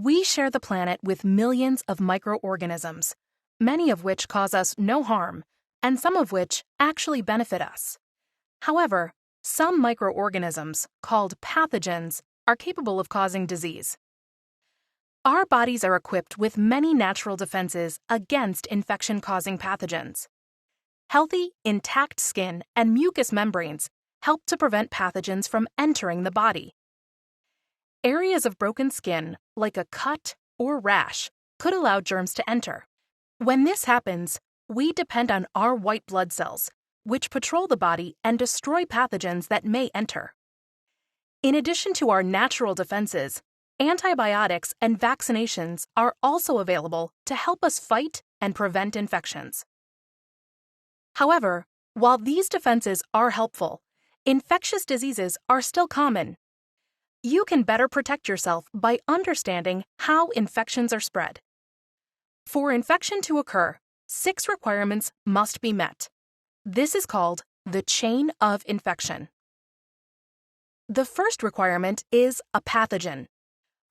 We share the planet with millions of microorganisms, many of which cause us no harm, and some of which actually benefit us. However, some microorganisms, called pathogens, are capable of causing disease. Our bodies are equipped with many natural defenses against infection-causing pathogens. Healthy, intact skin and mucous membranes help to prevent pathogens from entering the body. Areas of broken skin, like a cut or rash, could allow germs to enter. When this happens, we depend on our white blood cells, which patrol the body and destroy pathogens that may enter. In addition to our natural defenses, antibiotics and vaccinations are also available to help us fight and prevent infections. However, while these defenses are helpful, infectious diseases are still common. You can better protect yourself by understanding how infections are spread. For infection to occur, 6 requirements must be met. This is called the chain of infection. The first requirement is a pathogen.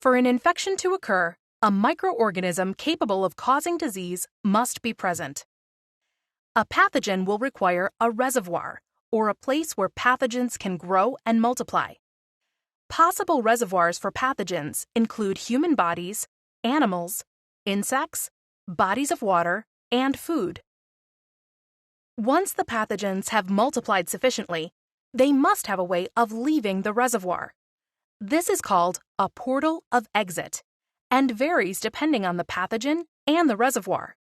For an infection to occur, a microorganism capable of causing disease must be present. A pathogen will require a reservoir, or a place where pathogens can grow and multiply. Possible reservoirs for pathogens include human bodies, animals, insects, bodies of water, and food. Once the pathogens have multiplied sufficiently, they must have a way of leaving the reservoir. This is called a portal of exit, and varies depending on the pathogen and the reservoir.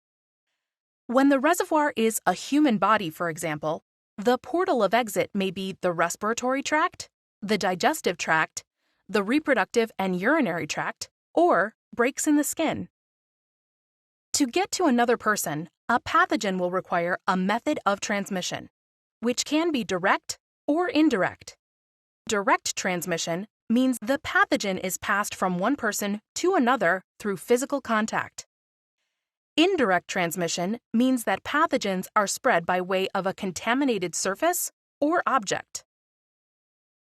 When the reservoir is a human body, for example, the portal of exit may be the respiratory tract, the digestive tract, the reproductive and urinary tract, or breaks in the skin. To get to another person, a pathogen will require a method of transmission, which can be direct or indirect. Direct transmission means the pathogen is passed from one person to another through physical contact. Indirect transmission means that pathogens are spread by way of a contaminated surface or object.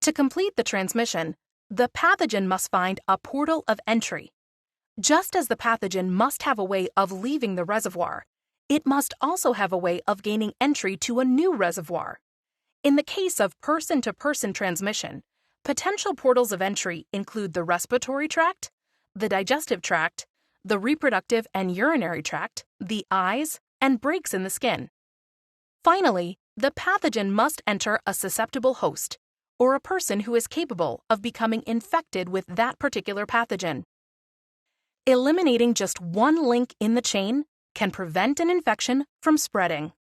To complete the transmission, the pathogen must find a portal of entry. Just as the pathogen must have a way of leaving the reservoir, it must also have a way of gaining entry to a new reservoir. In the case of person-to-person transmission, potential portals of entry include the respiratory tract, the digestive tract, the reproductive and urinary tract, the eyes, and breaks in the skin. Finally, the pathogen must enter a susceptible host, or a person who is capable of becoming infected with that particular pathogen. Eliminating just one link in the chain can prevent an infection from spreading.